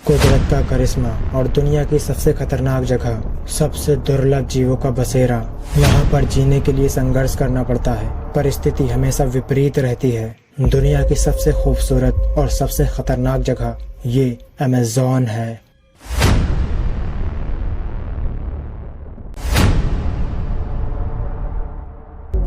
कुदरत का करिश्मा और दुनिया की सबसे खतरनाक जगह, सबसे दुर्लभ जीवों का बसेरा। यहाँ पर जीने के लिए संघर्ष करना पड़ता है। परिस्थिति हमेशा विपरीत रहती है। दुनिया की सबसे खूबसूरत और सबसे खतरनाक जगह ये अमेज़न है।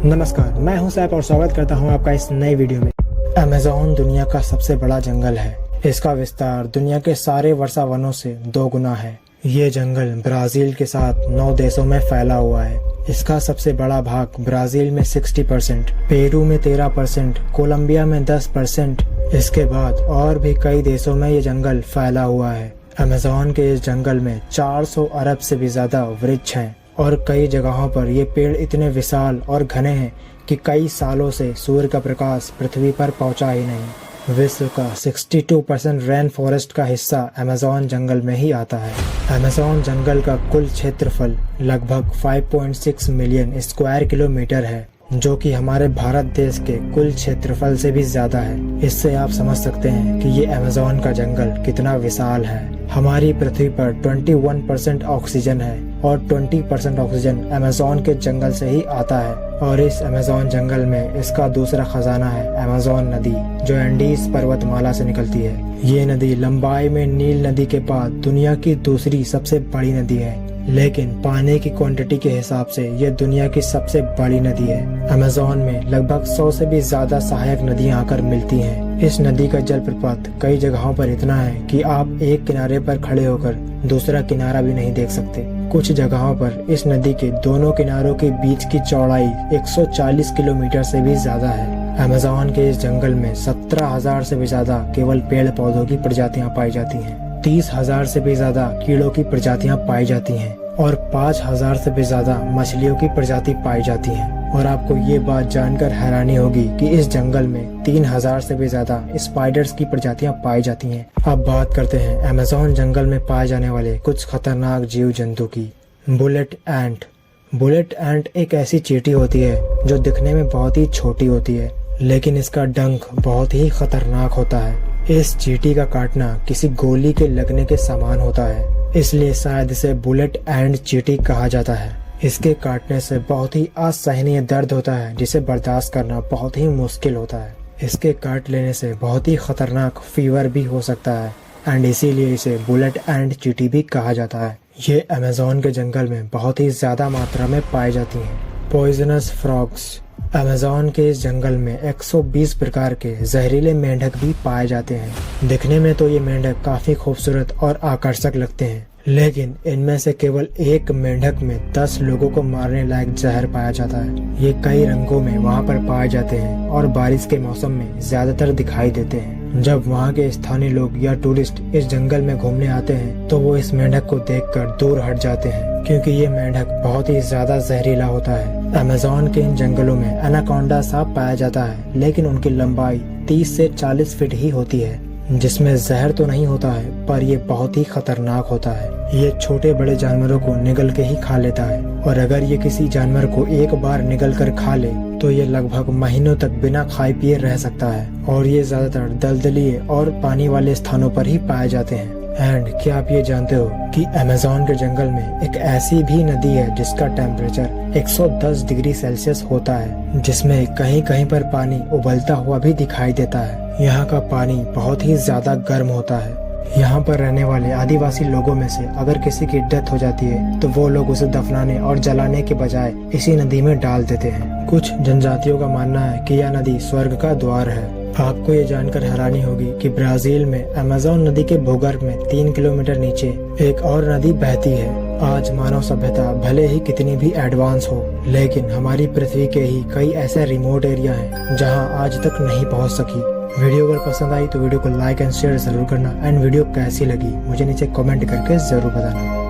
नमस्कार, मैं हूं सैफ और स्वागत करता हूं आपका इस नए वीडियो में। अमेज़न दुनिया का सबसे बड़ा जंगल है। इसका विस्तार दुनिया के सारे वर्षावनों से 2 गुना है। ये जंगल ब्राजील के साथ 9 देशों में फैला हुआ है। इसका सबसे बड़ा भाग ब्राजील में 60%, पेरू में 13%, कोलंबिया में 10%। इसके बाद और भी कई देशों में ये जंगल फैला हुआ है। अमेज़न के इस जंगल में 400 अरब से भी ज्यादा वृक्ष हैं और कई जगहों पर ये पेड़ इतने विशाल और घने हैं कि कई सालों से सूर्य का प्रकाश पृथ्वी पर पहुंचा ही नहीं। विश्व का 62% रेन फॉरेस्ट का हिस्सा अमेज़न जंगल में ही आता है। अमेज़न जंगल का कुल क्षेत्रफल लगभग 5.6 मिलियन स्क्वायर किलोमीटर है, जो कि हमारे भारत देश के कुल क्षेत्रफल से भी ज्यादा है। इससे आप समझ सकते हैं कि ये अमेज़न का जंगल कितना विशाल है। हमारी पृथ्वी पर 21% ऑक्सीजन है और 20% ऑक्सीजन अमेज़न के जंगल से ही आता है। और इस अमेज़न जंगल में इसका दूसरा खजाना है अमेज़न नदी, जो एंडीज पर्वतमाला से निकलती है। ये नदी लंबाई में नील नदी के बाद दुनिया की दूसरी सबसे बड़ी नदी है, लेकिन पानी की क्वांटिटी के हिसाब से ये दुनिया की सबसे बड़ी नदी है। अमेज़न में लगभग 100 से भी ज्यादा सहायक नदियां आकर मिलती हैं। इस नदी का जलप्रपात कई जगहों पर इतना है कि आप एक किनारे पर खड़े होकर दूसरा किनारा भी नहीं देख सकते। कुछ जगहों पर इस नदी के दोनों किनारों के बीच की चौड़ाई 140 किलोमीटर से भी ज्यादा है। अमेज़न के इस जंगल में 17,000 से भी ज्यादा केवल पेड़ पौधों की प्रजातियां पाई जाती हैं। 30,000 से भी ज्यादा कीड़ों की प्रजातियां पाई जाती हैं और 5,000 से भी ज्यादा मछलियों की प्रजाति पाई जाती हैं। और आपको ये बात जानकर हैरानी होगी कि इस जंगल में 3,000 से भी ज्यादा स्पाइडर्स की प्रजातियां पाई जाती हैं। अब बात करते हैं अमेज़न जंगल में पाए जाने वाले कुछ खतरनाक जीव जंतु की। बुलेट एंट। बुलेट एंट एक ऐसी चींटी होती है जो दिखने में बहुत ही छोटी होती है, लेकिन इसका डंक बहुत ही खतरनाक होता है। इस चींटी का काटना किसी गोली के लगने के समान होता है, इसलिए शायद इसे बुलेट एंड चींटी कहा जाता है। इसके काटने से बहुत ही असहनीय दर्द होता है, जिसे बर्दाश्त करना बहुत ही मुश्किल होता है। इसके काट लेने से बहुत ही खतरनाक फीवर भी हो सकता है एंड इसीलिए इसे बुलेट एंड चींटी भी कहा जाता है। ये अमेज़न के जंगल में बहुत ही ज्यादा मात्रा में पाई जाती हैं। Poisonous frogs. अमेज़न के इस जंगल में 120 प्रकार के जहरीले मेंढक भी पाए जाते हैं। दिखने में तो ये मेंढक काफी खूबसूरत और आकर्षक लगते हैं, लेकिन इनमें से केवल एक मेंढक में 10 लोगों को मारने लायक जहर पाया जाता है। ये कई रंगों में वहाँ पर पाए जाते हैं और बारिश के मौसम में ज्यादातर दिखाई देते हैं। जब वहाँ के स्थानीय लोग या टूरिस्ट इस जंगल में घूमने आते हैं तो वो इस मेंढक को देखकर दूर हट जाते हैं, क्योंकि ये मेंढक बहुत ही ज्यादा जहरीला होता है। अमेज़न के इन जंगलों में एनाकोंडा सांप पाया जाता है, लेकिन उनकी लंबाई 30 से 40 फीट ही होती है, जिसमें जहर तो नहीं होता है पर ये बहुत ही खतरनाक होता है। ये छोटे बड़े जानवरों को निगल के ही खा लेता है और अगर ये किसी जानवर को एक बार निगल कर खा ले तो ये लगभग महीनों तक बिना खाए पिए रह सकता है। और ये ज्यादातर दलदली और पानी वाले स्थानों पर ही पाए जाते हैं। एंड क्या आप ये जानते हो कि अमेज़न के जंगल में एक ऐसी भी नदी है जिसका टेम्परेचर 110 डिग्री सेल्सियस होता है, जिसमें कहीं कहीं पर पानी उबलता हुआ भी दिखाई देता है। यहाँ का पानी बहुत ही ज्यादा गर्म होता है। यहाँ पर रहने वाले आदिवासी लोगों में से अगर किसी की डेथ हो जाती है तो वो लोग उसे दफनाने और जलाने के बजाय इसी नदी में डाल देते हैं। कुछ जनजातियों का मानना है कि यह नदी स्वर्ग का द्वार है। आपको ये जानकर हैरानी होगी कि ब्राजील में अमेज़न नदी के भूगर्भ में 3 किलोमीटर नीचे एक और नदी बहती है। आज मानव सभ्यता भले ही कितनी भी एडवांस हो, लेकिन हमारी पृथ्वी के ही कई ऐसे रिमोट एरिया हैं जहां आज तक नहीं पहुंच सकी। वीडियो अगर पसंद आई तो वीडियो को लाइक एंड शेयर जरूर करना एंड वीडियो कैसी लगी मुझे नीचे कमेंट करके जरूर बताना।